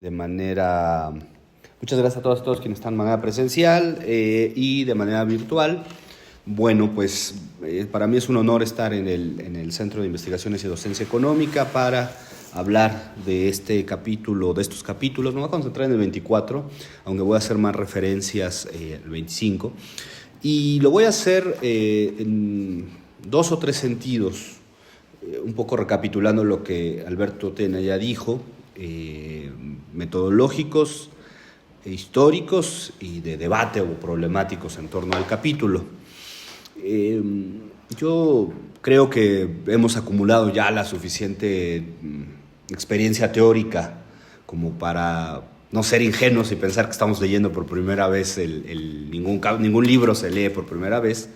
de manera... Muchas gracias a todos quienes están de manera presencial y de manera virtual. Bueno, pues para mí es un honor estar en el Centro de Investigaciones y Docencia Económica para hablar de este capítulo, de estos capítulos. Me voy a concentrar en el 24, aunque voy a hacer más referencias al 25. Y lo voy a hacer en dos o tres sentidos, un poco recapitulando lo que Alberto Tena ya dijo, metodológicos, históricos y de debate o problemáticos en torno al capítulo. Yo creo que hemos acumulado ya la suficiente experiencia teórica como para no ser ingenuos y pensar que estamos leyendo por primera vez ningún libro se lee por primera vez,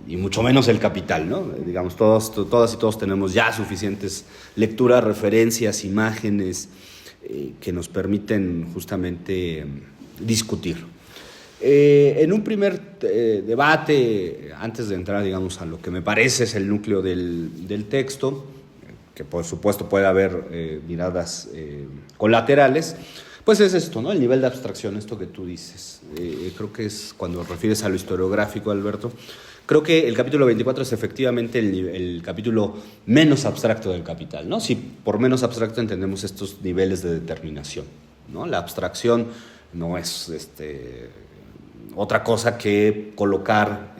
y mucho menos El Capital, ¿no? Digamos, todas y todos tenemos ya suficientes lecturas, referencias, imágenes que nos permiten justamente discutir. En un primer debate, antes de entrar, digamos, a lo que me parece es el núcleo del texto, que por supuesto puede haber miradas colaterales, pues es esto, ¿no? El nivel de abstracción, esto que tú dices. Creo que es cuando refieres a lo historiográfico, Alberto. Creo que el capítulo 24 es efectivamente el capítulo menos abstracto del Capital, ¿no? Si por menos abstracto entendemos estos niveles de determinación, ¿no? La abstracción no es otra cosa que colocar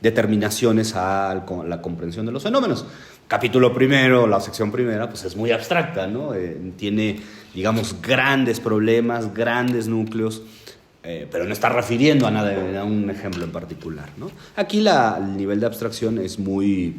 determinaciones a la comprensión de los fenómenos. Capítulo primero, la sección primera, pues es muy abstracta, ¿no? Tiene, digamos, grandes problemas, grandes núcleos, pero no está refiriendo a nada, a un ejemplo en particular, ¿no? Aquí el nivel de abstracción es muy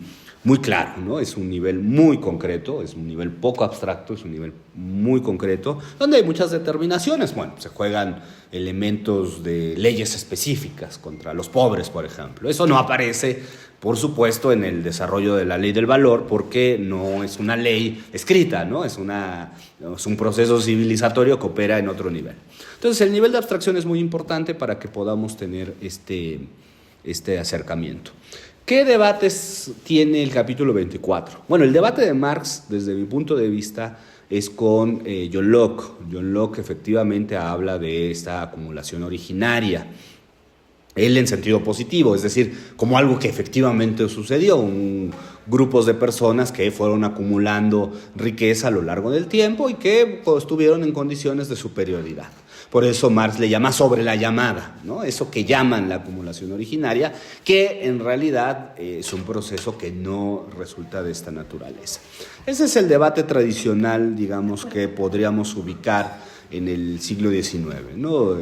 claro, ¿no? Es un nivel muy concreto, es un nivel poco abstracto, es un nivel muy concreto, donde hay muchas determinaciones. Bueno, se juegan elementos de leyes específicas contra los pobres, por ejemplo. Eso no aparece, por supuesto, en el desarrollo de la ley del valor, porque no es una ley escrita, ¿no? Es un proceso civilizatorio que opera en otro nivel. Entonces, el nivel de abstracción es muy importante para que podamos tener este acercamiento. ¿Qué debates tiene el capítulo 24? Bueno, el debate de Marx, desde mi punto de vista, es con John Locke. John Locke efectivamente habla de esta acumulación originaria. Él en sentido positivo, es decir, como algo que efectivamente sucedió, grupos de personas que fueron acumulando riqueza a lo largo del tiempo y que estuvieron en condiciones de superioridad. Por eso Marx le llama sobre la llamada, ¿no? Eso que llaman la acumulación originaria, que en realidad es un proceso que no resulta de esta naturaleza. Ese es el debate tradicional, digamos, que podríamos ubicar en el siglo XIX, ¿no?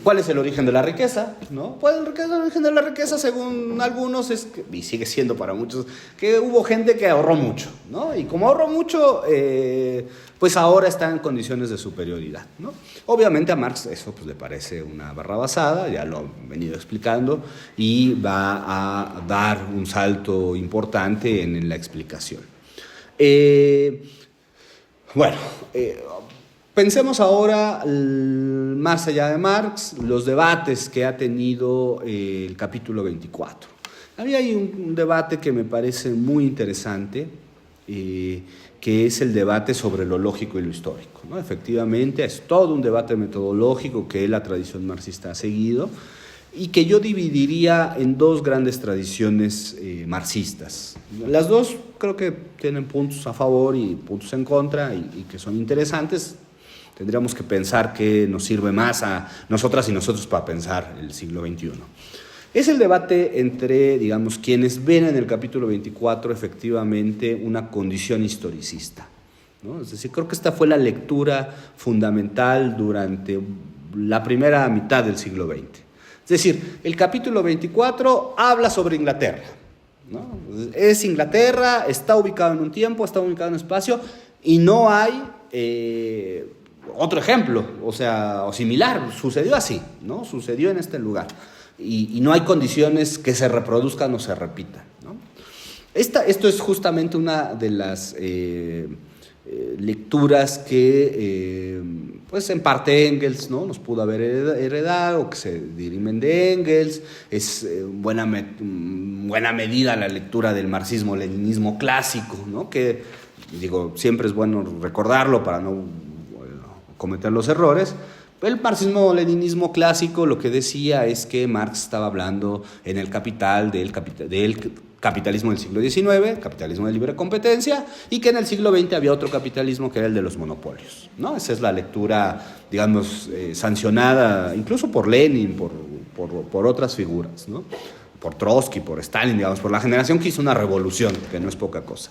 ¿Cuál es el origen de la riqueza? ¿No? Pues el origen de la riqueza, según algunos, y sigue siendo para muchos, que hubo gente que ahorró mucho, ¿no? Y como ahorró mucho, pues ahora está en condiciones de superioridad, ¿no? Obviamente a Marx eso pues, le parece una barrabasada, ya lo he venido explicando, y va a dar un salto importante en la explicación. Pensemos ahora, más allá de Marx, los debates que ha tenido el capítulo 24. A mí hay un debate que me parece muy interesante, que es el debate sobre lo lógico y lo histórico, ¿no? Efectivamente, es todo un debate metodológico que la tradición marxista ha seguido y que yo dividiría en dos grandes tradiciones marxistas. Las dos creo que tienen puntos a favor y puntos en contra y que son interesantes. Tendríamos que pensar qué nos sirve más a nosotras y nosotros para pensar el siglo XXI. Es el debate entre, digamos, quienes ven en el capítulo 24 efectivamente una condición historicista, ¿no? Es decir, creo que esta fue la lectura fundamental durante la primera mitad del siglo XX. Es decir, el capítulo 24 habla sobre Inglaterra, ¿no? Es Inglaterra, está ubicado en un tiempo, está ubicado en un espacio y no hay otro ejemplo, o similar, sucedió así, ¿no? Sucedió en este lugar. Y no hay condiciones que se reproduzcan o se repitan, ¿no? Esto es justamente una de las lecturas que, pues en parte Engels, ¿no? nos pudo haber heredado, que se dirimen de Engels. Es buena medida la lectura del marxismo-leninismo clásico, ¿no? Que, digo, siempre es bueno recordarlo para no cometer los errores. El marxismo-leninismo clásico lo que decía es que Marx estaba hablando en El Capital del capitalismo del siglo XIX, capitalismo de libre competencia, y que en el siglo XX había otro capitalismo que era el de los monopolios, ¿no? Esa es la lectura, digamos, sancionada incluso por Lenin, por otras figuras, ¿no? Por Trotsky, por Stalin, digamos, por la generación que hizo una revolución, que no es poca cosa.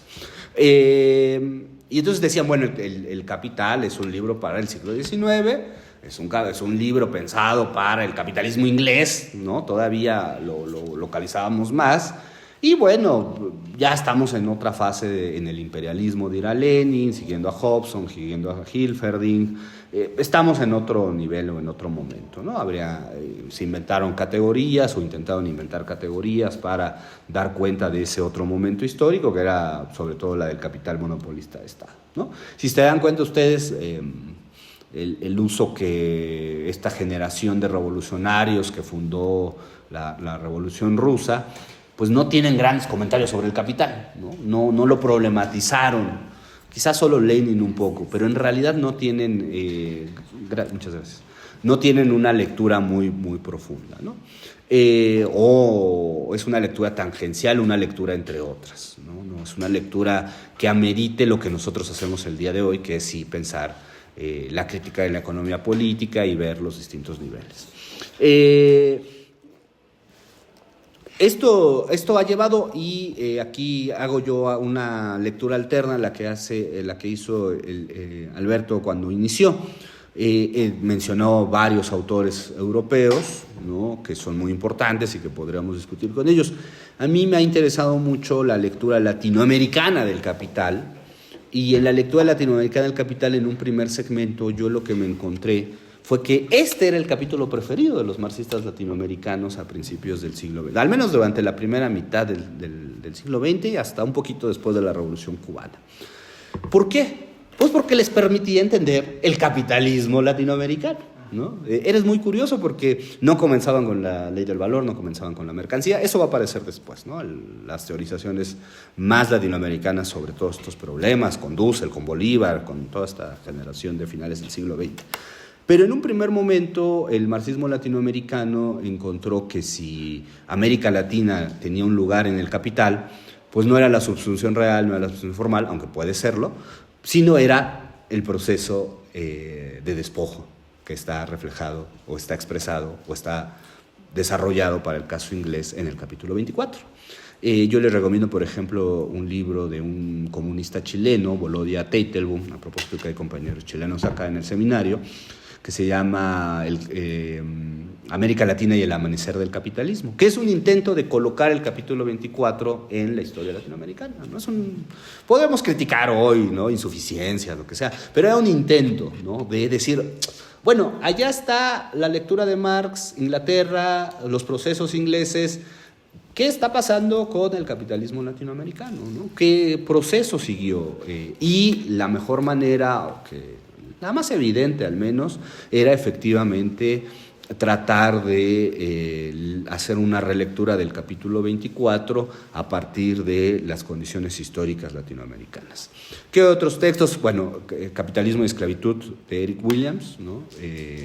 Y entonces decían, bueno, el Capital es un libro para el siglo XIX, es un libro pensado para el capitalismo inglés, ¿no? Todavía lo localizábamos más. Y bueno, ya estamos en otra fase en el imperialismo, dirá Lenin, siguiendo a Hobson, siguiendo a Hilferding. Estamos en otro nivel o en otro momento, ¿no? Se inventaron categorías o intentaron inventar categorías para dar cuenta de ese otro momento histórico, que era sobre todo la del capital monopolista de Estado, ¿no? Si se dan cuenta ustedes, el uso que esta generación de revolucionarios que fundó la Revolución Rusa, pues no tienen grandes comentarios sobre el capital, no lo problematizaron, quizás solo Lenin un poco, pero en realidad no tienen, muchas gracias, no tienen una lectura muy, muy profunda, ¿no? O es una lectura tangencial, una lectura entre otras, ¿no? No es una lectura que amerite lo que nosotros hacemos el día de hoy, que es sí pensar la crítica de la economía política y ver los distintos niveles. Esto ha llevado, y aquí hago yo una lectura alterna, la que hizo Alberto cuando inició. Mencionó varios autores europeos, ¿no?, que son muy importantes y que podríamos discutir con ellos. A mí me ha interesado mucho la lectura latinoamericana del Capital, y en la lectura latinoamericana del Capital, en un primer segmento, yo lo que me encontré fue que este era el capítulo preferido de los marxistas latinoamericanos a principios del siglo XX, al menos durante la primera mitad del siglo XX y hasta un poquito después de la Revolución Cubana. ¿Por qué? Pues porque les permitía entender el capitalismo latinoamericano, ¿no? Eres muy curioso porque no comenzaban con la ley del valor, no comenzaban con la mercancía, eso va a aparecer después, ¿no? Las teorizaciones más latinoamericanas sobre todos estos problemas, con Dussel, con Bolívar, con toda esta generación de finales del siglo XX. Pero en un primer momento el marxismo latinoamericano encontró que si América Latina tenía un lugar en el capital, pues no era la subsunción real, no era la subsunción formal, aunque puede serlo, sino era el proceso de despojo que está reflejado o está expresado o está desarrollado para el caso inglés en el capítulo 24. Yo les recomiendo, por ejemplo, un libro de un comunista chileno, Volodya Teitelbaum, a propósito que hay compañeros chilenos acá en el seminario, que se llama América Latina y el amanecer del capitalismo, que es un intento de colocar el capítulo 24 en la historia latinoamericana, ¿no? Podemos criticar hoy, ¿no?, insuficiencias, lo que sea, pero era un intento, ¿no?, de decir, bueno, allá está la lectura de Marx, Inglaterra, los procesos ingleses. ¿Qué está pasando con el capitalismo latinoamericano, ¿no? ¿Qué proceso siguió? Y la mejor manera, la más evidente al menos, era efectivamente tratar de hacer una relectura del capítulo 24 a partir de las condiciones históricas latinoamericanas. ¿Qué otros textos? Bueno, Capitalismo y Esclavitud de Eric Williams, ¿no?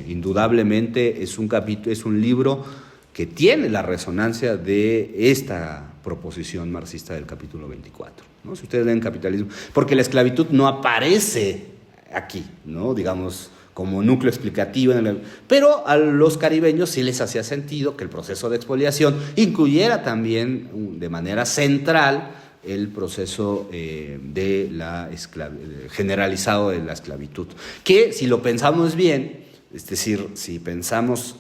Indudablemente es un libro que tiene la resonancia de esta proposición marxista del capítulo 24, ¿no? Si ustedes leen Capitalismo, porque la esclavitud no aparece aquí, ¿no?, digamos, como núcleo explicativo, pero a los caribeños sí les hacía sentido que el proceso de expoliación incluyera también de manera central el proceso generalizado de la esclavitud, que si lo pensamos bien, es decir, si pensamos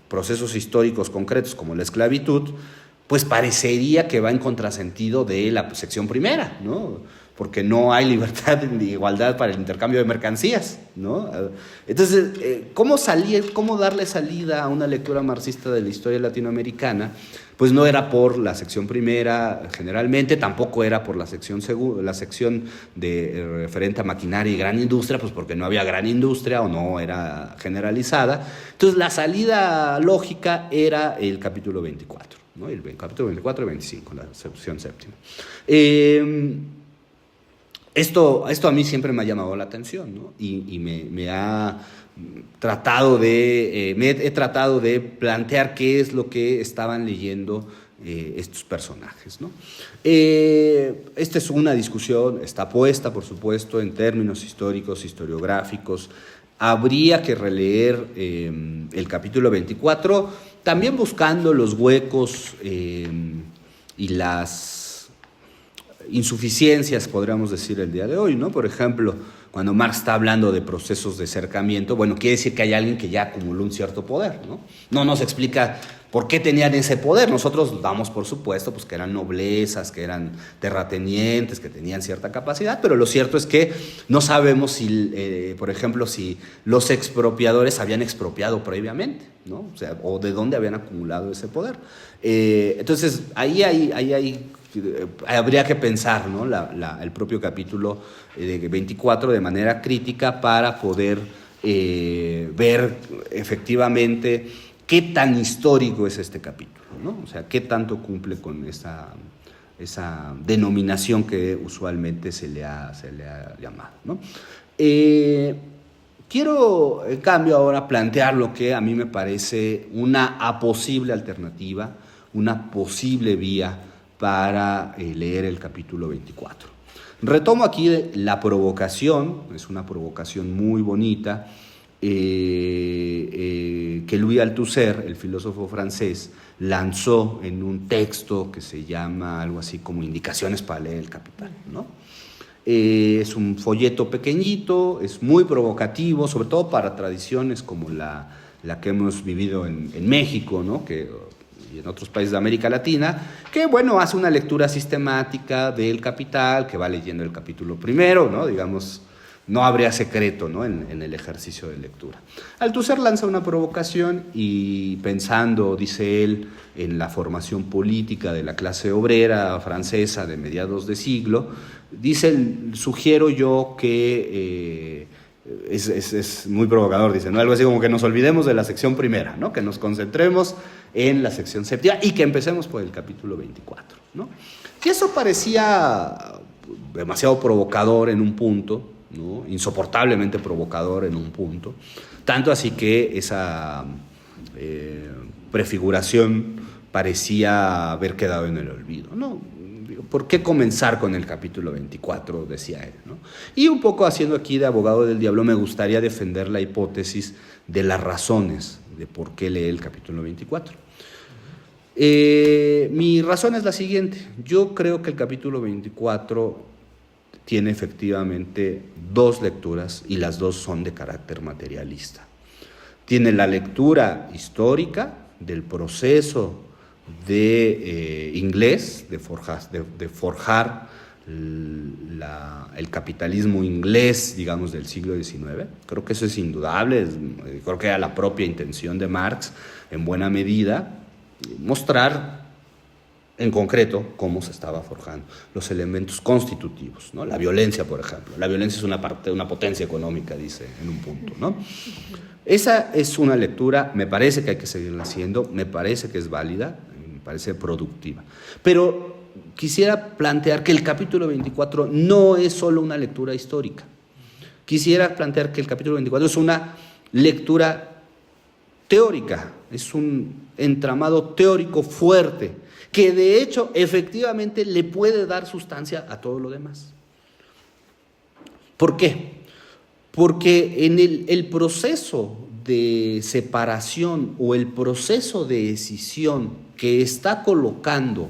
procesos históricos concretos como la esclavitud, pues parecería que va en contrasentido de la sección primera, ¿no?, porque no hay libertad ni igualdad para el intercambio de mercancías, ¿no? Entonces, ¿cómo darle salida a una lectura marxista de la historia latinoamericana? Pues no era por la sección primera, generalmente, tampoco era por la sección referente a maquinaria y gran industria, pues porque no había gran industria o no era generalizada. Entonces, la salida lógica era el capítulo 24, ¿no? El capítulo 24 y 25, la sección séptima. Esto a mí siempre me ha llamado la atención, ¿no? Y me ha tratado he tratado de plantear qué es lo que estaban leyendo estos personajes, ¿no? Esta es una discusión, está puesta, por supuesto, en términos históricos, historiográficos. Habría que releer el capítulo 24, también buscando los huecos y las insuficiencias, podríamos decir, el día de hoy, ¿no? Por ejemplo, cuando Marx está hablando de procesos de cercamiento, bueno, quiere decir que hay alguien que ya acumuló un cierto poder, ¿no? No nos explica por qué tenían ese poder. Nosotros damos por supuesto pues, que eran noblezas, que eran terratenientes, que tenían cierta capacidad, pero lo cierto es que no sabemos si, por ejemplo, si los expropiadores habían expropiado previamente, ¿no? O sea, o de dónde habían acumulado ese poder. Entonces, habría que pensar, ¿no? El propio capítulo 24 de manera crítica para poder ver efectivamente qué tan histórico es este capítulo, ¿no? O sea, qué tanto cumple con esa denominación que usualmente se le ha llamado, ¿no? Quiero, en cambio, ahora plantear lo que a mí me parece una posible alternativa, una posible vía para leer el capítulo 24. Retomo aquí la provocación, es una provocación muy bonita, que Louis Althusser, el filósofo francés, lanzó en un texto que se llama algo así como Indicaciones para leer el Capital, ¿no? Es un folleto pequeñito, es muy provocativo, sobre todo para tradiciones como la que hemos vivido en México, ¿no? Y en otros países de América Latina, que, bueno, hace una lectura sistemática del Capital, que va leyendo el capítulo primero, ¿no? Digamos, no habría secreto, ¿no? en el ejercicio de lectura. Althusser lanza una provocación y pensando, dice él, en la formación política de la clase obrera francesa de mediados de siglo, sugiero yo que es muy provocador, dice, ¿no? Algo así como que nos olvidemos de la sección primera, ¿no? Que nos concentremos en la sección séptima y que empecemos por el capítulo 24, ¿no? Y eso parecía demasiado provocador en un punto, ¿no? Insoportablemente provocador en un punto, tanto así que esa prefiguración parecía haber quedado en el olvido, ¿no? ¿Por qué comenzar con el capítulo 24? Decía él, ¿no? Y un poco haciendo aquí de abogado del diablo, me gustaría defender la hipótesis de las razones de por qué lee el capítulo 24. Mi razón es la siguiente. Yo creo que el capítulo 24 tiene efectivamente dos lecturas y las dos son de carácter materialista. Tiene la lectura histórica del proceso de inglés, de forjar el capitalismo inglés, digamos, del siglo XIX. Creo que eso es indudable, creo que era la propia intención de Marx, en buena medida, mostrar en concreto cómo se estaba forjando los elementos constitutivos, ¿no? La violencia, por ejemplo. La violencia es una potencia económica, dice en un punto, ¿no? Esa es una lectura, me parece que hay que seguirla haciendo, me parece que es válida, me parece productiva. Pero quisiera plantear que el capítulo 24 no es solo una lectura histórica. Quisiera plantear que el capítulo 24 es una lectura teórica, es un entramado teórico fuerte, que de hecho efectivamente le puede dar sustancia a todo lo demás. ¿Por qué? Porque en el proceso de separación o el proceso de escisión que está colocando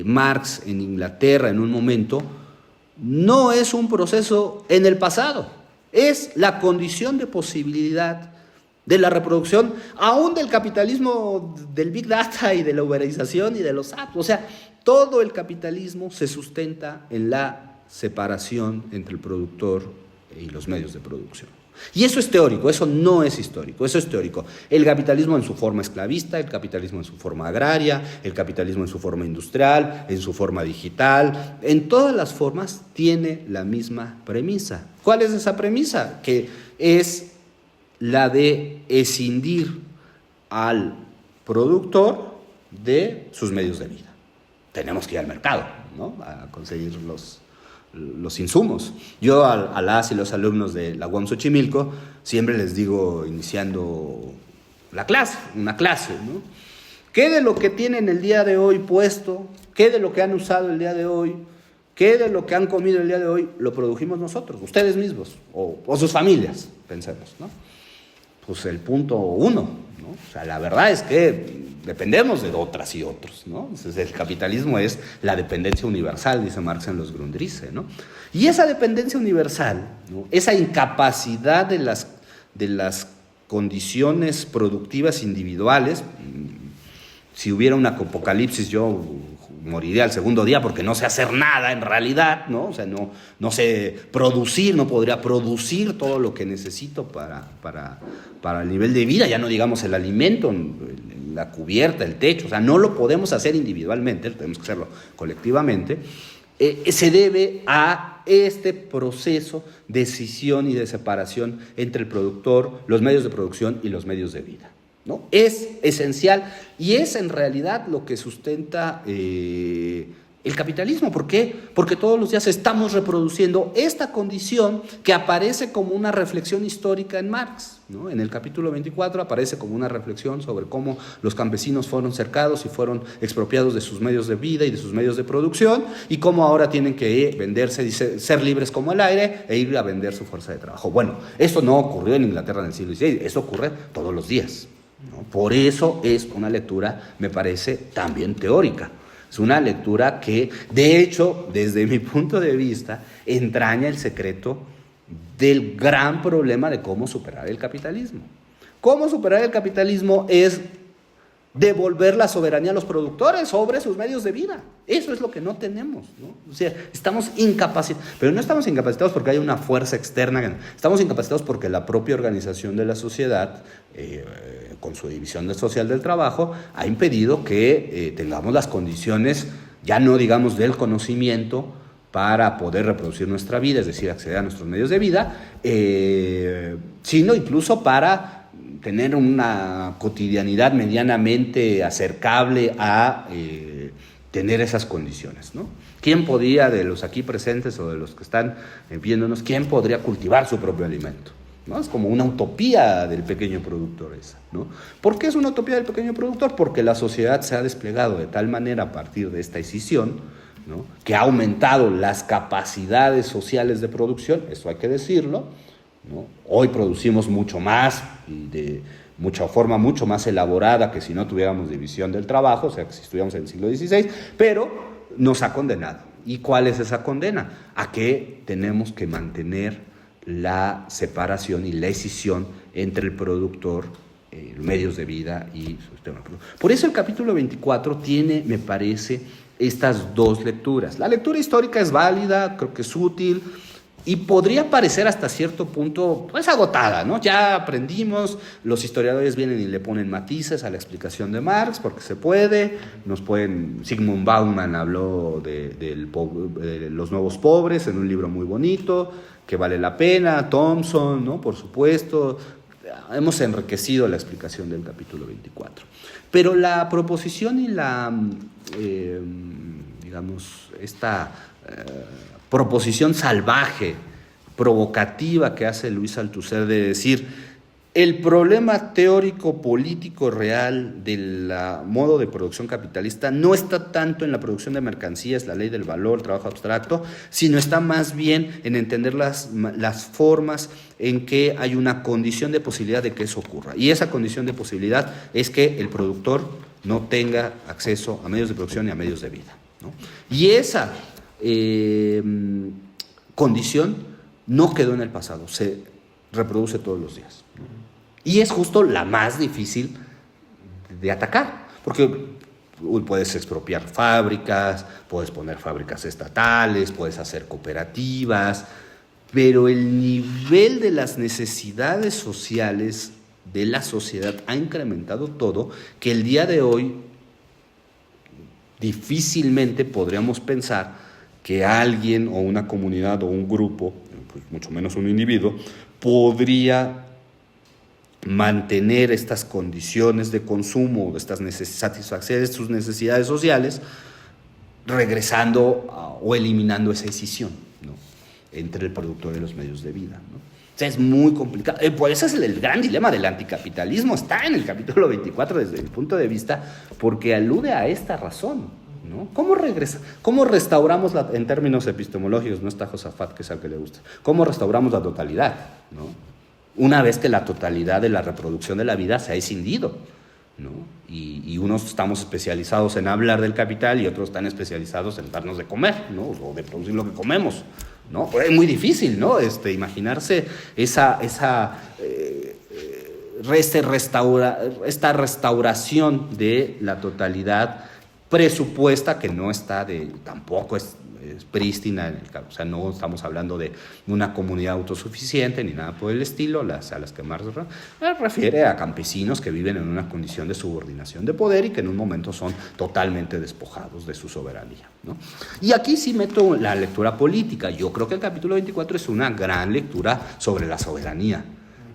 Marx en Inglaterra en un momento, no es un proceso en el pasado, es la condición de posibilidad de la reproducción, aún del capitalismo del Big Data y de la uberización y de los apps. O sea, todo el capitalismo se sustenta en la separación entre el productor y los medios de producción. Y eso es teórico, eso no es histórico, eso es teórico. El capitalismo en su forma esclavista, el capitalismo en su forma agraria, el capitalismo en su forma industrial, en su forma digital, en todas las formas tiene la misma premisa. ¿Cuál es esa premisa? Que es la de escindir al productor de sus medios de vida. Tenemos que ir al mercado, ¿no? A conseguir los insumos. Yo a las y los alumnos de la UAM Xochimilco siempre les digo, iniciando una clase, ¿no? ¿Qué de lo que tienen el día de hoy puesto, qué de lo que han usado el día de hoy, qué de lo que han comido el día de hoy, lo produjimos nosotros, ustedes mismos, o sus familias, pensemos, ¿no? Pues el punto 1, ¿no? O sea, la verdad es que dependemos de otras y otros, ¿no? Entonces, el capitalismo es la dependencia universal, dice Marx en los Grundrisse, ¿no? Y esa dependencia universal, ¿no? Esa incapacidad de las condiciones productivas individuales, si hubiera un apocalipsis yo moriría al segundo día porque no sé hacer nada en realidad, ¿no? O sea, no sé producir, no podría producir todo lo que necesito para el nivel de vida, ya no digamos el alimento, la cubierta, el techo, o sea, no lo podemos hacer individualmente, tenemos que hacerlo colectivamente. Se debe a este proceso de escisión y de separación entre el productor, los medios de producción y los medios de vida, ¿no? Es esencial y es en realidad lo que sustenta el capitalismo. ¿Por qué? Porque todos los días estamos reproduciendo esta condición que aparece como una reflexión histórica en Marx, ¿no? En el capítulo 24 aparece como una reflexión sobre cómo los campesinos fueron cercados y fueron expropiados de sus medios de vida y de sus medios de producción, y cómo ahora tienen que venderse, dice, ser libres como el aire e ir a vender su fuerza de trabajo. Bueno, esto no ocurrió en Inglaterra en el siglo XVI, eso ocurre todos los días, ¿no? Por eso es una lectura, me parece, también teórica. Es una lectura que, de hecho, desde mi punto de vista, entraña el secreto del gran problema de cómo superar el capitalismo. Cómo superar el capitalismo es devolver la soberanía a los productores sobre sus medios de vida. Eso es lo que no tenemos, ¿no? O sea, estamos incapacitados, pero no estamos incapacitados porque hay una fuerza externa, estamos incapacitados porque la propia organización de la sociedad, con su división social del trabajo, ha impedido que tengamos las condiciones, ya no digamos del conocimiento, para poder reproducir nuestra vida, es decir, acceder a nuestros medios de vida, sino incluso para tener una cotidianidad medianamente acercable a tener esas condiciones, ¿no? ¿Quién podría, de los aquí presentes o de los que están viéndonos, quién podría cultivar su propio alimento? ¿No? Es como una utopía del pequeño productor esa, ¿no? ¿Por qué es una utopía del pequeño productor? Porque la sociedad se ha desplegado de tal manera a partir de esta escisión, ¿no?, que ha aumentado las capacidades sociales de producción, eso hay que decirlo, ¿no? Hoy producimos mucho más y de forma mucho más elaborada que si no tuviéramos división del trabajo, o sea, que si estuviéramos en el siglo XVI, pero nos ha condenado. ¿Y cuál es esa condena? A que tenemos que mantener la separación y la escisión entre el productor, medios de vida y su sistema de producción. Por eso el capítulo 24 tiene, me parece, estas dos lecturas. La lectura histórica es válida, creo que es útil, y podría parecer hasta cierto punto pues agotada, ¿no? Ya aprendimos, los historiadores vienen y le ponen matices a la explicación de Marx, porque se puede, Zygmunt Bauman habló de los nuevos pobres en un libro muy bonito, que vale la pena, Thompson, ¿no? Por supuesto, hemos enriquecido la explicación del capítulo 24. Pero la proposición y esta proposición salvaje, provocativa que hace Luis Althusser de decir el problema teórico político real del modo de producción capitalista no está tanto en la producción de mercancías, la ley del valor, el trabajo abstracto, sino está más bien en entender las formas en que hay una condición de posibilidad de que eso ocurra. Y esa condición de posibilidad es que el productor no tenga acceso a medios de producción y a medios de vida, ¿no? Y esa condición no quedó en el pasado, se reproduce todos los días, ¿no? Y es justo la más difícil de atacar, porque puedes expropiar fábricas, puedes poner fábricas estatales, puedes hacer cooperativas, pero el nivel de las necesidades sociales de la sociedad ha incrementado todo, que el día de hoy difícilmente podríamos pensar que alguien o una comunidad o un grupo, pues mucho menos un individuo, podría mantener estas condiciones de consumo, satisfacer sus necesidades sociales, regresando o eliminando esa escisión, ¿no? entre el productor y los medios de vida, ¿no? O sea, es muy complicado. Pues ese es el gran dilema del anticapitalismo. Está en el capítulo 24 desde mi punto de vista, porque alude a esta razón, ¿no? ¿Cómo restauramos, en términos epistemológicos, no está Josafat, que es al que le gusta, cómo restauramos la totalidad, ¿no? Una vez que la totalidad de la reproducción de la vida se ha escindido, ¿no? Y unos estamos especializados en hablar del capital y otros están especializados en darnos de comer, ¿no? O de producir lo que comemos, ¿no? Pues es muy difícil, ¿no? Imaginarse esta restauración de la totalidad presupuesta, que no está tampoco es prístina, o sea, no estamos hablando de una comunidad autosuficiente ni nada por el estilo, a las que más refiere a campesinos que viven en una condición de subordinación de poder y que en un momento son totalmente despojados de su soberanía, ¿no? Y aquí sí meto la lectura política. Yo creo que el capítulo 24 es una gran lectura sobre la soberanía,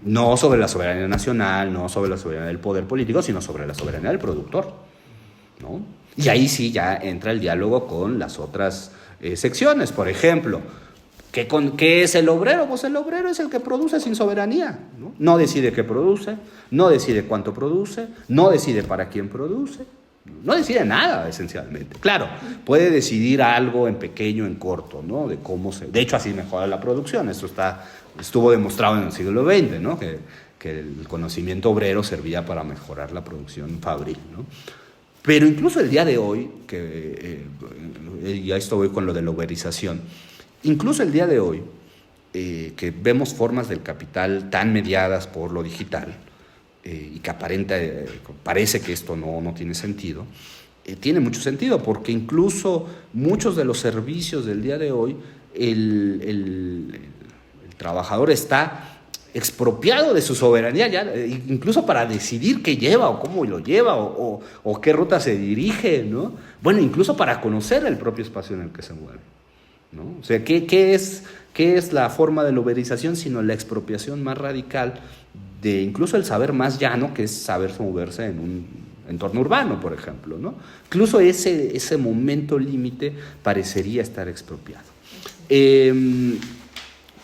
no sobre la soberanía nacional, no sobre la soberanía del poder político, sino sobre la soberanía del productor, ¿no? Y ahí sí ya entra el diálogo con las otras secciones. Por ejemplo, ¿qué es el obrero? Pues el obrero es el que produce sin soberanía, ¿no? No decide qué produce, no decide cuánto produce, no decide para quién produce, no decide nada, esencialmente. Claro, puede decidir algo en pequeño, en corto, ¿no? De hecho, así mejora la producción. Esto estuvo demostrado en el siglo XX, ¿no? Que el conocimiento obrero servía para mejorar la producción fabril, ¿no? Pero incluso el día de hoy, ya estoy con lo de la uberización, incluso el día de hoy, que vemos formas del capital tan mediadas por lo digital, y que parece que esto no tiene sentido, tiene mucho sentido, porque incluso muchos de los servicios del día de hoy, el trabajador está expropiado de su soberanía, ya, incluso para decidir qué lleva o cómo lo lleva o qué ruta se dirige, ¿no? Bueno, incluso para conocer el propio espacio en el que se mueve, ¿no? O sea, ¿qué es la forma de la uberización sino la expropiación más radical de incluso el saber más llano, que es saber moverse en un entorno urbano, por ejemplo, ¿no? Incluso ese momento límite parecería estar expropiado.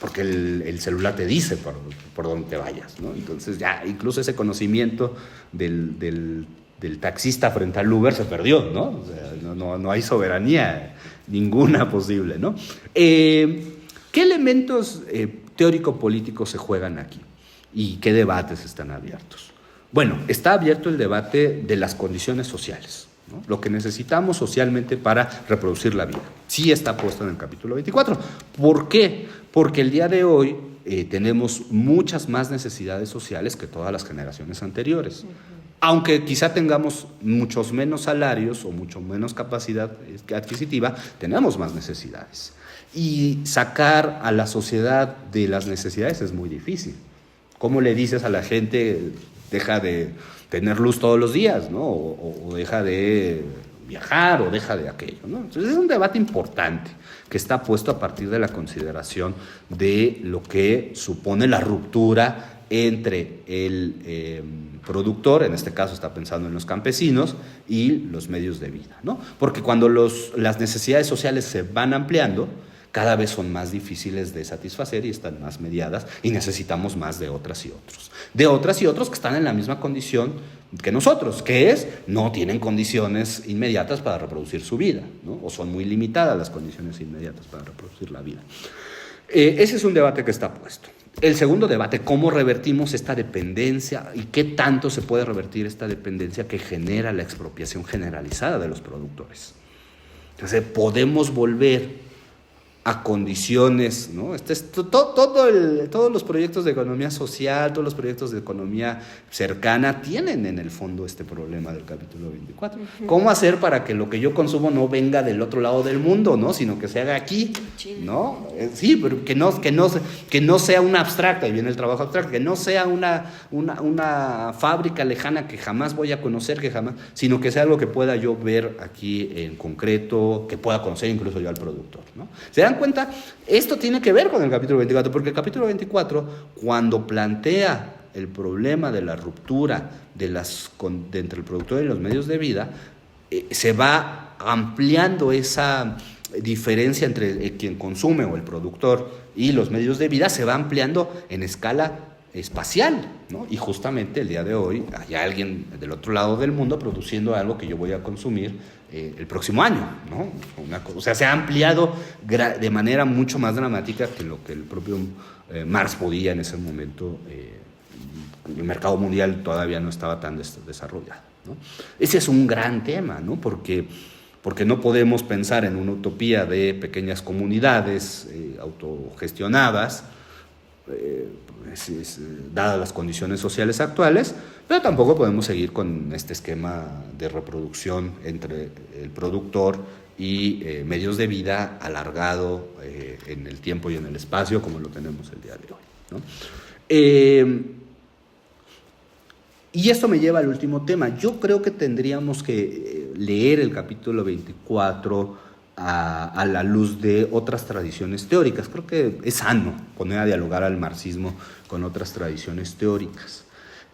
Porque el celular te dice por dónde te vayas, ¿no? Entonces ya incluso ese conocimiento del taxista frente al Uber se perdió, ¿no? O sea, no hay soberanía ninguna posible, ¿no? ¿Qué elementos teórico-políticos se juegan aquí? ¿Y qué debates están abiertos? Bueno, está abierto el debate de las condiciones sociales, ¿no? Lo que necesitamos socialmente para reproducir la vida. Sí está puesto en el capítulo 24. ¿Por qué? Porque el día de hoy tenemos muchas más necesidades sociales que todas las generaciones anteriores. Aunque quizá tengamos muchos menos salarios o mucho menos capacidad adquisitiva, tenemos más necesidades. Y sacar a la sociedad de las necesidades es muy difícil. ¿Cómo le dices a la gente, deja de tener luz todos los días, ¿no? O deja de viajar o deja de aquello, ¿no? Entonces es un debate importante que está puesto a partir de la consideración de lo que supone la ruptura entre el productor, en este caso está pensando en los campesinos, y los medios de vida, ¿no? Porque cuando las necesidades sociales se van ampliando, cada vez son más difíciles de satisfacer y están más mediadas y necesitamos más de otras y otros. De otras y otros que están en la misma condición que nosotros, que es, no tienen condiciones inmediatas para reproducir su vida, ¿no? O son muy limitadas las condiciones inmediatas para reproducir la vida. Ese es un debate que está puesto. El segundo debate, ¿cómo revertimos esta dependencia y qué tanto se puede revertir esta dependencia que genera la expropiación generalizada de los productores? Entonces, podemos volver a condiciones, ¿no? Todos los proyectos de economía social, todos los proyectos de economía cercana tienen en el fondo este problema del capítulo 24. ¿Cómo hacer para que lo que yo consumo no venga del otro lado del mundo, ¿no? Sino que se haga aquí, ¿no? Sí, pero que no sea una abstracta, y viene el trabajo abstracto, que no sea una fábrica lejana que jamás voy a conocer, sino que sea algo que pueda yo ver aquí en concreto, que pueda conocer incluso yo al productor, ¿no? ¿Se dan cuenta? Esto tiene que ver con el capítulo 24, porque el capítulo 24, cuando plantea el problema de la ruptura entre el productor y los medios de vida, se va ampliando esa diferencia entre quien consume o el productor y los medios de vida se va ampliando en escala espacial, ¿no? Y justamente el día de hoy hay alguien del otro lado del mundo produciendo algo que yo voy a consumir el próximo año, ¿no? O sea, se ha ampliado de manera mucho más dramática que lo que el propio Marx podía en ese momento. El mercado mundial todavía no estaba tan desarrollado, ¿no? Ese es un gran tema, ¿no? Porque no podemos pensar en una utopía de pequeñas comunidades autogestionadas, dadas las condiciones sociales actuales, pero tampoco podemos seguir con este esquema de reproducción entre el productor y medios de vida alargado en el tiempo y en el espacio como lo tenemos el día de hoy, ¿no? Y esto me lleva al último tema. Yo creo que tendríamos que leer el capítulo 24 a la luz de otras tradiciones teóricas. Creo que es sano poner a dialogar al marxismo con otras tradiciones teóricas.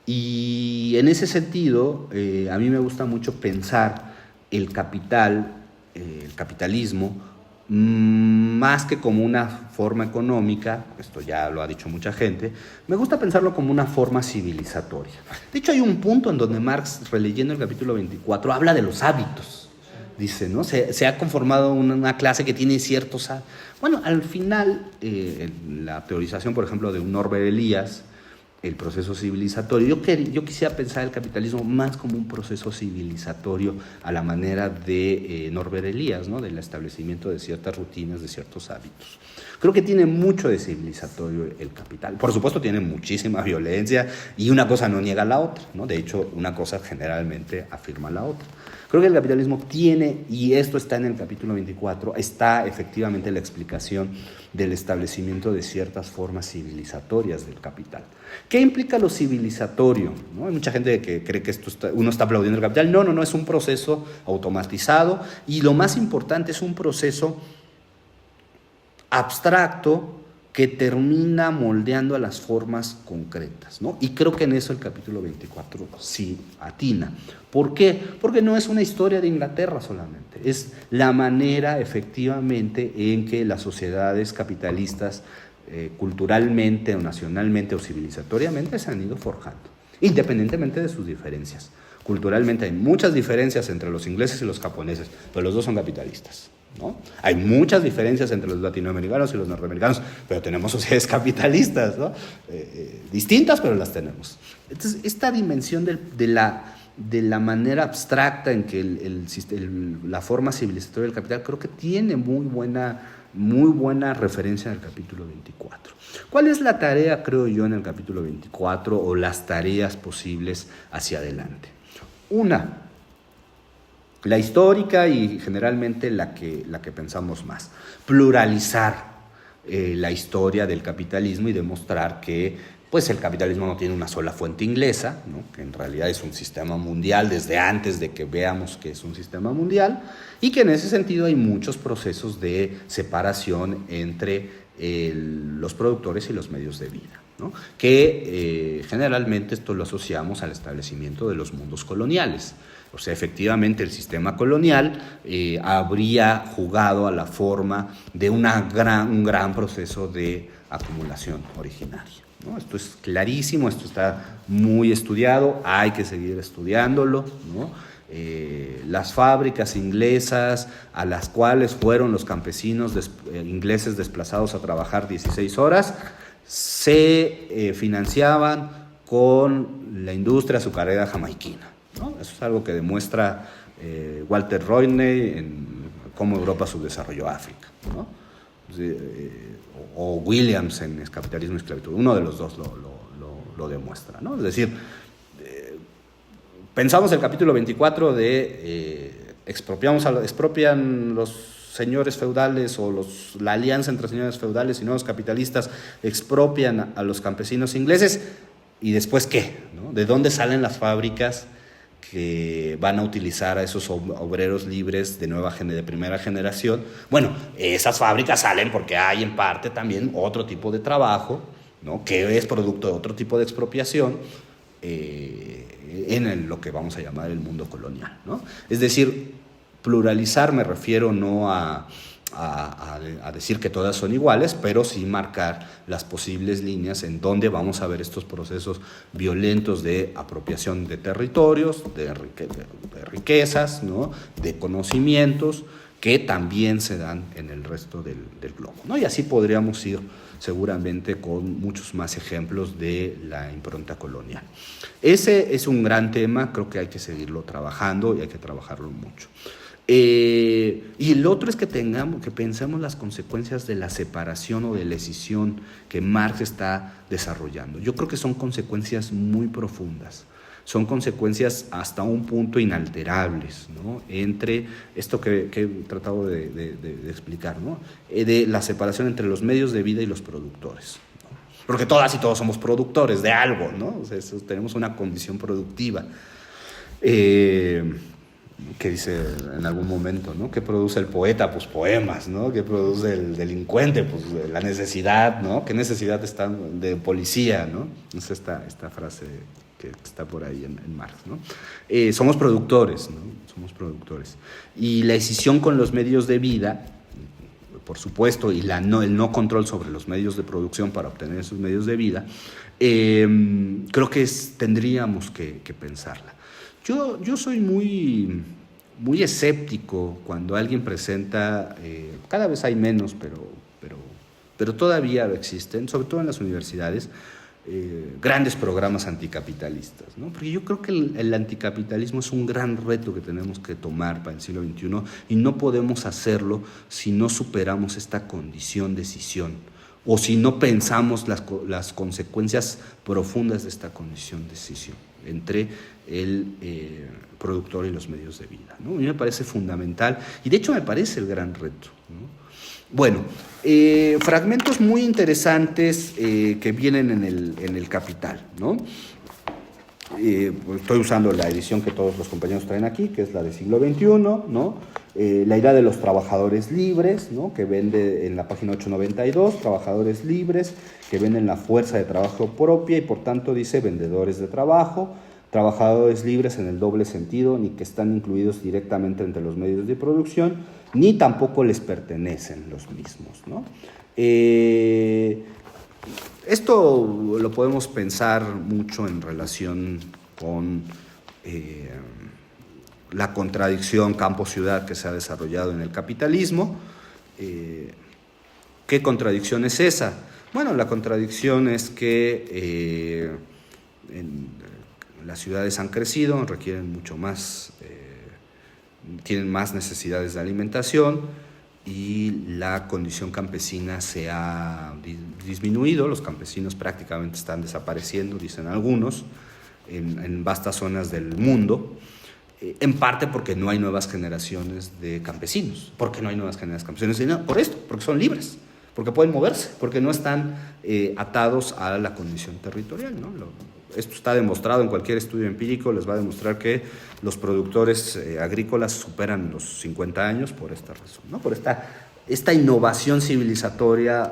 Y en ese sentido, a mí me gusta mucho pensar el capitalismo, más que como una forma económica, esto ya lo ha dicho mucha gente, me gusta pensarlo como una forma civilizatoria. De hecho, hay un punto en donde Marx, releyendo el capítulo 24, habla de los hábitos. Dice, ¿no? Se ha conformado una clase que tiene ciertos... Bueno, al final, en la teorización, por ejemplo, de un Norbert Elias, el proceso civilizatorio, yo quisiera pensar el capitalismo más como un proceso civilizatorio a la manera de Norbert Elias, ¿no? Del establecimiento de ciertas rutinas, de ciertos hábitos. Creo que tiene mucho de civilizatorio el capital. Por supuesto, tiene muchísima violencia y una cosa no niega a la otra, ¿no? De hecho, una cosa generalmente afirma la otra. Creo que el capitalismo tiene, y esto está en el capítulo 24, está efectivamente la explicación del establecimiento de ciertas formas civilizatorias del capital. ¿Qué implica lo civilizatorio? ¿No? Hay mucha gente que cree que uno está aplaudiendo el capital. No, es un proceso automatizado y lo más importante es un proceso abstracto que termina moldeando a las formas concretas, ¿no? Y creo que en eso el capítulo 24 sí atina. ¿Por qué? Porque no es una historia de Inglaterra solamente, es la manera efectivamente en que las sociedades capitalistas culturalmente o nacionalmente o civilizatoriamente se han ido forjando, independientemente de sus diferencias. Culturalmente hay muchas diferencias entre los ingleses y los japoneses, pero los dos son capitalistas, ¿no? Hay muchas diferencias entre los latinoamericanos y los norteamericanos, pero tenemos sociedades capitalistas, ¿no? Distintas, pero las tenemos. Entonces, esta dimensión de la manera abstracta en que la forma civilizatoria del capital creo que tiene muy buena referencia en el capítulo 24. ¿Cuál es la tarea, creo yo, en el capítulo 24 o las tareas posibles hacia adelante? Una, la histórica y generalmente la que pensamos más. Pluralizar la historia del capitalismo y demostrar que pues, el capitalismo no tiene una sola fuente inglesa, ¿no? Que en realidad es un sistema mundial desde antes de que veamos que es un sistema mundial y que en ese sentido hay muchos procesos de separación entre los productores y los medios de vida, ¿no? Que generalmente esto lo asociamos al establecimiento de los mundos coloniales. O sea, efectivamente el sistema colonial habría jugado a la forma de un gran proceso de acumulación originaria, ¿no? Esto es clarísimo, esto está muy estudiado, hay que seguir estudiándolo, ¿no? Las fábricas inglesas a las cuales fueron los campesinos ingleses desplazados a trabajar 16 horas se financiaban con la industria azucarera jamaiquina, ¿no? Eso es algo que demuestra Walter Rodney en cómo Europa subdesarrolló África, ¿no? O Williams en Capitalismo y Esclavitud, uno de los dos lo demuestra, ¿no? Es decir, pensamos el capítulo 24 de expropian los señores feudales o la alianza entre señores feudales y nuevos capitalistas expropian a los campesinos ingleses y después ¿qué? ¿No? ¿De dónde salen las fábricas que van a utilizar a esos obreros libres de primera generación? Bueno, esas fábricas salen porque hay en parte también otro tipo de trabajo, ¿no? Que es producto de otro tipo de expropiación en lo que vamos a llamar el mundo colonial, ¿no? Es decir, pluralizar me refiero no a a decir que todas son iguales, pero sí marcar las posibles líneas en donde vamos a ver estos procesos violentos de apropiación de territorios, de riquezas, ¿no? De conocimientos, que también se dan en el resto del globo, ¿no? Y así podríamos ir seguramente con muchos más ejemplos de la impronta colonial. Ese es un gran tema, creo que hay que seguirlo trabajando y hay que trabajarlo mucho. Y el otro es que pensemos las consecuencias de la separación o de la escisión que Marx está desarrollando. Yo creo que son consecuencias muy profundas, son consecuencias hasta un punto inalterables, ¿no? Entre esto que he tratado de explicar, ¿no? De la separación entre los medios de vida y los productores, ¿no? Porque todas y todos somos productores de algo, ¿no? O sea, tenemos una condición productiva. Que dice en algún momento, ¿no? ¿Qué produce el poeta? Pues poemas, ¿no? ¿Qué produce el delincuente? Pues la necesidad, ¿no? ¿Qué necesidad está de policía, ¿no? Es esta frase que está por ahí en Marx, ¿no? Somos productores, ¿no? Somos productores. Y la escisión con los medios de vida, por supuesto, y el no control sobre los medios de producción para obtener esos medios de vida, creo que tendríamos que pensarla. Yo soy muy escéptico cuando alguien presenta, cada vez hay menos, pero todavía existen, sobre todo en las universidades, grandes programas anticapitalistas, ¿no? Porque yo creo que el anticapitalismo es un gran reto que tenemos que tomar para el siglo XXI y no podemos hacerlo si no superamos esta condición de escisión o si no pensamos las consecuencias profundas de esta condición de escisión entre el productor y los medios de vida, ¿no? A mí me parece fundamental y de hecho me parece el gran reto, ¿no? Bueno, fragmentos muy interesantes que vienen en el Capital, ¿no? Pues estoy usando la edición que todos los compañeros traen aquí, que es la del siglo XXI, ¿no? La idea de los trabajadores libres, ¿no? Que vende en la página 892, trabajadores libres que venden la fuerza de trabajo propia y por tanto dice vendedores de trabajo, trabajadores libres en el doble sentido, ni que están incluidos directamente entre los medios de producción, ni tampoco les pertenecen los mismos, ¿no? Esto lo podemos pensar mucho en relación con la contradicción campo-ciudad que se ha desarrollado en el capitalismo. ¿Qué contradicción es esa? Bueno, la contradicción es que las ciudades han crecido, requieren mucho más, tienen más necesidades de alimentación y la condición campesina se ha disminuido, los campesinos prácticamente están desapareciendo, dicen algunos, en vastas zonas del mundo, en parte porque no hay nuevas generaciones de campesinos. ¿Por qué no hay nuevas generaciones de campesinos? Y no, por esto, porque son libres, porque pueden moverse, porque no están atados a la condición territorial, ¿no? Esto está demostrado en cualquier estudio empírico, les va a demostrar que los productores agrícolas superan los 50 años por esta razón, ¿no? Por esta innovación civilizatoria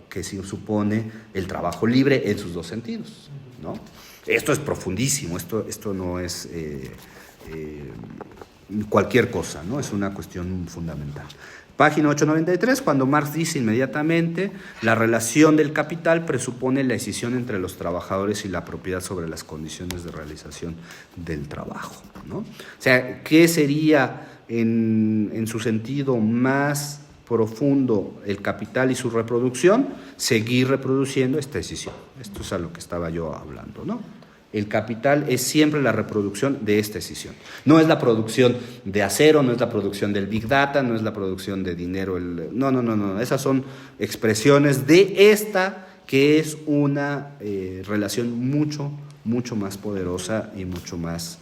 que supone el trabajo libre en sus dos sentidos, ¿no? Esto es profundísimo, esto no es cualquier cosa, ¿no? Es una cuestión fundamental. Página 893, cuando Marx dice inmediatamente, la relación del capital presupone la escisión entre los trabajadores y la propiedad sobre las condiciones de realización del trabajo, ¿no? O sea, ¿qué sería en su sentido más profundo el capital y su reproducción? Seguir reproduciendo esta escisión. Esto es a lo que estaba yo hablando, ¿no? El capital es siempre la reproducción de esta escisión. No es la producción de acero, no es la producción del Big Data, no es la producción de dinero. No. Esas son expresiones de esta que es una relación mucho más poderosa y mucho más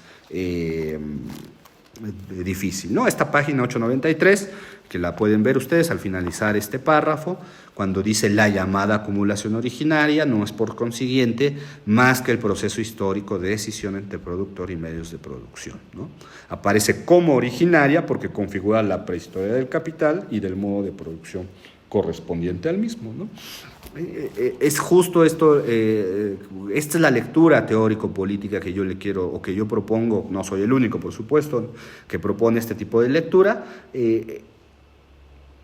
difícil, ¿no? Esta página 893, que la pueden ver ustedes al finalizar este párrafo, cuando dice la llamada acumulación originaria, no es por consiguiente más que el proceso histórico de decisión entre productor y medios de producción, ¿no? Aparece como originaria porque configura la prehistoria del capital y del modo de producción correspondiente al mismo, ¿no? Es justo esto, esta es la lectura teórico-política que yo le quiero, o que yo propongo, no soy el único, por supuesto, que propone este tipo de lectura.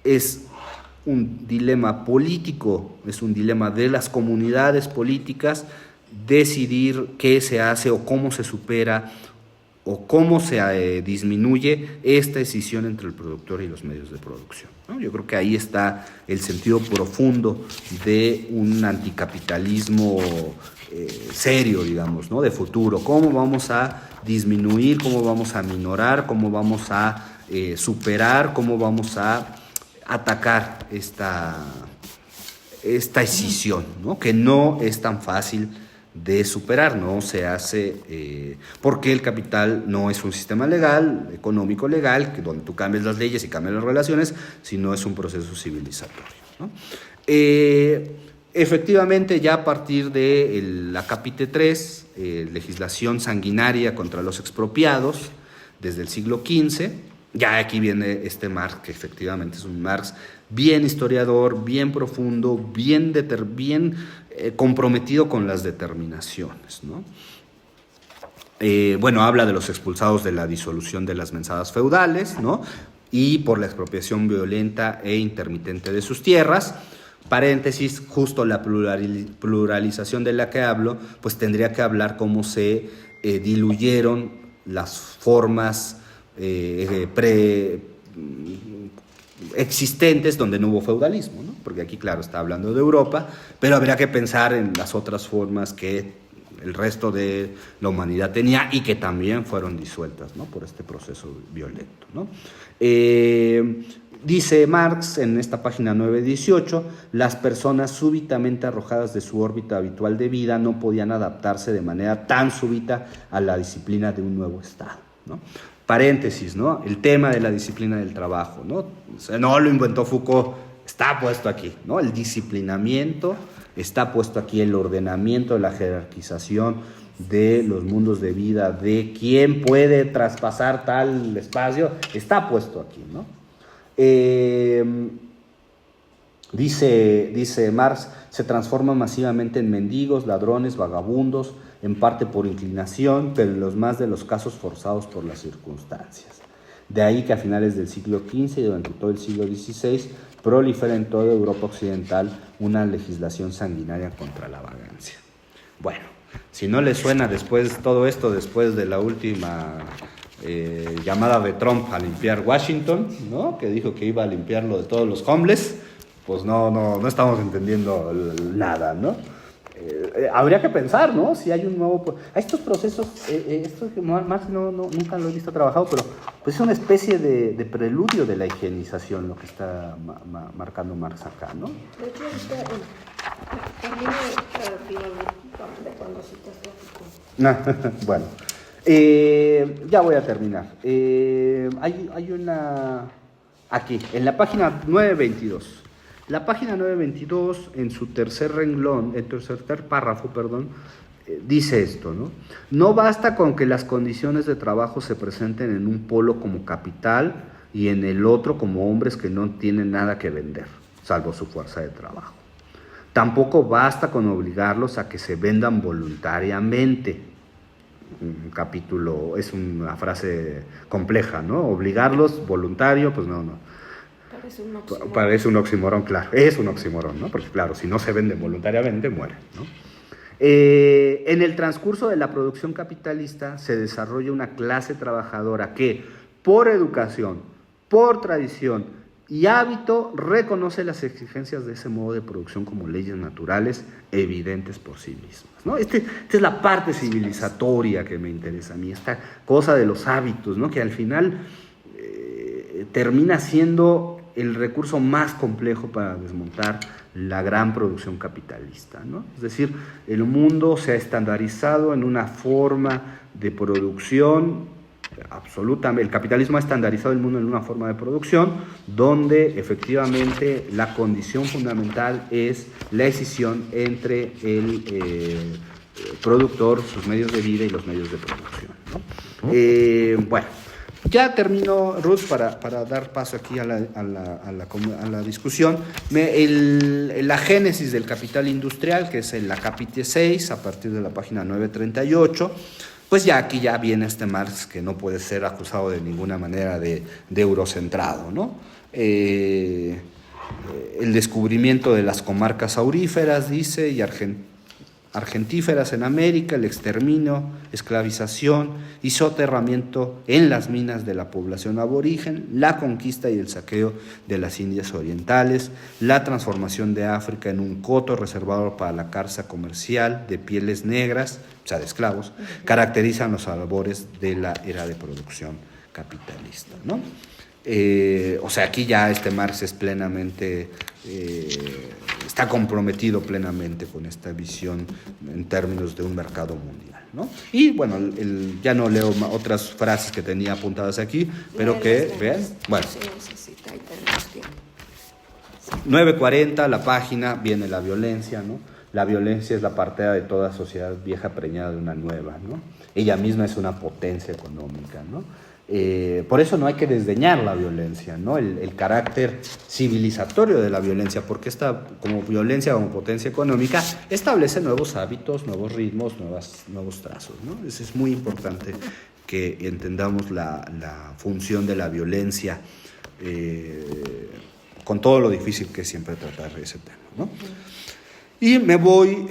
es un dilema político, es un dilema de las comunidades políticas decidir qué se hace o cómo se supera o cómo se disminuye esta escisión entre el productor y los medios de producción, ¿no? Yo creo que ahí está el sentido profundo de un anticapitalismo serio, digamos, ¿no? De futuro. ¿Cómo vamos a disminuir, cómo vamos a minorar, cómo vamos a superar, cómo vamos a atacar esta escisión, ¿no? Que no es tan fácil de superar, no se hace porque el capital no es un sistema legal, económico legal, que donde tú cambias las leyes y cambias las relaciones, sino es un proceso civilizatorio, ¿no? Efectivamente, ya a partir de la Capite 3, legislación sanguinaria contra los expropiados, desde el siglo XV, ya aquí viene Marx, que efectivamente es un Marx bien historiador, bien profundo, bien comprometido con las determinaciones, ¿no? Bueno, habla de los expulsados de la disolución de las mensadas feudales, ¿no? Y por la expropiación violenta e intermitente de sus tierras. Paréntesis, justo la pluralización de la que hablo, pues tendría que hablar cómo se diluyeron las formas existentes donde no hubo feudalismo, ¿no? Porque aquí, claro, está hablando de Europa, pero habría que pensar en las otras formas que el resto de la humanidad tenía y que también fueron disueltas, ¿no? Por este proceso violento, ¿no? Dice Marx en esta página 918, las personas súbitamente arrojadas de su órbita habitual de vida no podían adaptarse de manera tan súbita a la disciplina de un nuevo Estado, ¿no? Paréntesis, ¿no? El tema de la disciplina del trabajo, ¿no? O sea, no lo inventó Foucault, está puesto aquí, ¿no? El disciplinamiento, está puesto aquí el ordenamiento de la jerarquización de los mundos de vida, de quién puede traspasar tal espacio, está puesto aquí, ¿no? Dice Marx, se transforman masivamente en mendigos, ladrones, vagabundos, en parte por inclinación, pero en los más de los casos forzados por las circunstancias. De ahí que a finales del siglo XV y durante todo el siglo XVI prolifera en toda Europa occidental una legislación sanguinaria contra la vagancia. Bueno, si no les suena después todo esto, después de la última llamada de Trump a limpiar Washington, ¿no? Que dijo que iba a limpiarlo de todos los homeless, pues no estamos entendiendo nada, ¿no? Habría que pensar, ¿no? Si hay un nuevo... Estos procesos, esto que Marx nunca lo he visto trabajado, pero pues es una especie de preludio de la higienización lo que está marcando Marx acá, ¿no? De hecho, termina de cuando citas Bueno, ya voy a terminar. Hay una... Aquí, en la página 922. La página 922, en su tercer renglón, en su tercer párrafo, dice esto, ¿no? No basta con que las condiciones de trabajo se presenten en un polo como capital y en el otro como hombres que no tienen nada que vender, salvo su fuerza de trabajo. Tampoco basta con obligarlos a que se vendan voluntariamente. Un capítulo, es una frase compleja, ¿no? Obligarlos voluntario, pues no. Parece un oxímoron, claro. Es un oxímoron, ¿no? Porque, claro, si no se venden voluntariamente, mueren, ¿no? En el transcurso de la producción capitalista se desarrolla una clase trabajadora que, por educación, por tradición y hábito, reconoce las exigencias de ese modo de producción como leyes naturales evidentes por sí mismas, ¿no? Esta es la parte civilizatoria que me interesa a mí, esta cosa de los hábitos, ¿no? Que al final termina siendo el recurso más complejo para desmontar la gran producción capitalista, ¿no? Es decir, el mundo se ha estandarizado en una forma de producción absolutamente, el capitalismo ha estandarizado el mundo en una forma de producción donde efectivamente la condición fundamental es la escisión entre el productor, sus medios de vida y los medios de producción, ¿no? Bueno, ya termino, Ruth, para dar paso aquí a la discusión. La génesis del capital industrial, que es en la Capite 6, a partir de la página 938, pues ya aquí ya viene este Marx que no puede ser acusado de ninguna manera de eurocentrado, ¿no? El descubrimiento de las comarcas auríferas, dice, y argentíferas en América, el exterminio, esclavización y soterramiento en las minas de la población aborigen, la conquista y el saqueo de las Indias Orientales, la transformación de África en un coto reservado para la caza comercial de pieles negras, o sea, de esclavos, caracterizan los albores de la era de producción capitalista, ¿no? O sea, aquí ya Marx es plenamente, está comprometido plenamente con esta visión en términos de un mercado mundial, ¿no? Y bueno, ya no leo otras frases que tenía apuntadas aquí, pero que vean, bueno, 9:40, la página, viene la violencia, ¿no? La violencia es la partera de toda sociedad vieja preñada de una nueva, ¿no? Ella misma es una potencia económica, ¿no? Por eso no hay que desdeñar la violencia, ¿no? El carácter civilizatorio de la violencia, porque esta como violencia, como potencia económica, establece nuevos hábitos, nuevos ritmos, nuevos trazos, ¿no? Es muy importante que entendamos la función de la violencia, con todo lo difícil que es siempre tratar ese tema, ¿no? Y me voy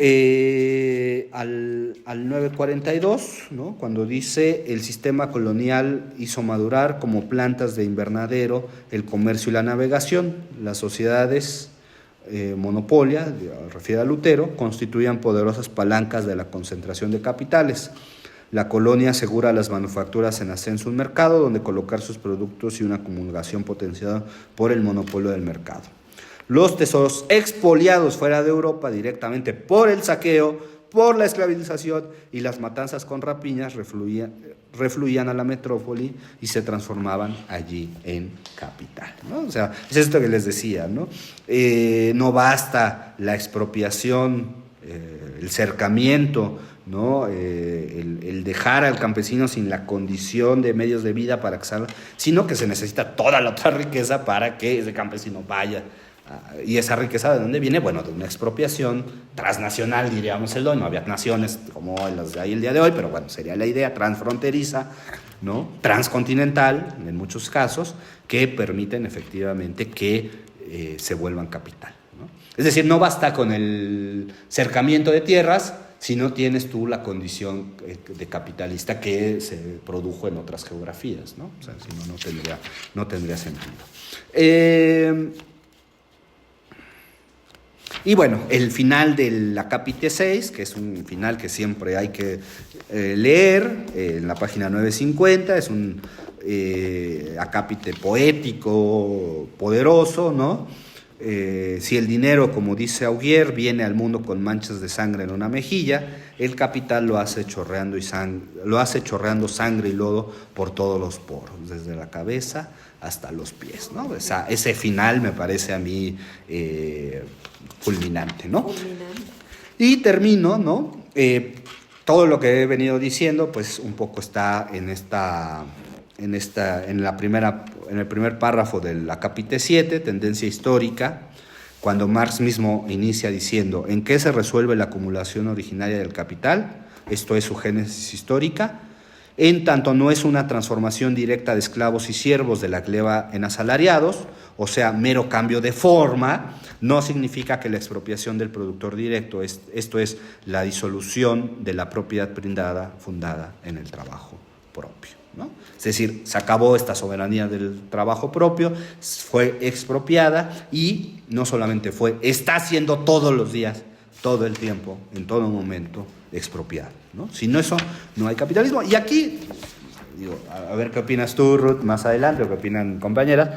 al 9:42, ¿no? Cuando dice: el sistema colonial hizo madurar como plantas de invernadero el comercio y la navegación. Las sociedades monopolia, refiere a Lutero, constituían poderosas palancas de la concentración de capitales. La colonia asegura a las manufacturas en ascenso un mercado donde colocar sus productos y una acumulación potenciada por el monopolio del mercado. Los tesoros expoliados fuera de Europa directamente por el saqueo, por la esclavización y las matanzas con rapiñas refluían a la metrópoli y se transformaban allí en capital, ¿no? O sea, es esto que les decía, ¿no? No basta la expropiación, el cercamiento, ¿no? El dejar al campesino sin la condición de medios de vida para que salga, sino que se necesita toda la otra riqueza para que ese campesino vaya. Y esa riqueza, ¿de dónde viene? Bueno, de una expropiación transnacional, diríamos el hoy. No había naciones como las de ahí el día de hoy, pero bueno, sería la idea transfronteriza, ¿no? Transcontinental, en muchos casos, que permiten efectivamente que se vuelvan capital, ¿no? Es decir, no basta con el cercamiento de tierras si no tienes tú la condición de capitalista que se produjo en otras geografías, ¿no? O sea, si no tendría sentido. Y bueno, el final del Acápite 6, que es un final que siempre hay que leer, en la página 950, es un acápite poético, poderoso, ¿no? Si el dinero, como dice Augier, viene al mundo con manchas de sangre en una mejilla, el capital lo hace chorreando sangre y lodo por todos los poros, desde la cabeza hasta los pies, ¿no? Ese final me parece a mí fulminante, ¿no? Fulminante. Y termino, ¿no? Todo lo que he venido diciendo, pues un poco está en el primer párrafo del Acápite 7, tendencia histórica, cuando Marx mismo inicia diciendo: ¿en qué se resuelve la acumulación originaria del capital? Esto es su génesis histórica. En tanto no es una transformación directa de esclavos y siervos de la gleba en asalariados, o sea, mero cambio de forma, no significa que la expropiación del productor directo, esto es la disolución de la propiedad privada fundada en el trabajo propio, ¿no? Es decir, se acabó esta soberanía del trabajo propio, fue expropiada y no solamente está siendo todos los días, todo el tiempo, en todo momento, expropiado, ¿no? Si no, eso no hay capitalismo. Y aquí, a ver qué opinas tú, Ruth, más adelante, o qué opinan compañeras.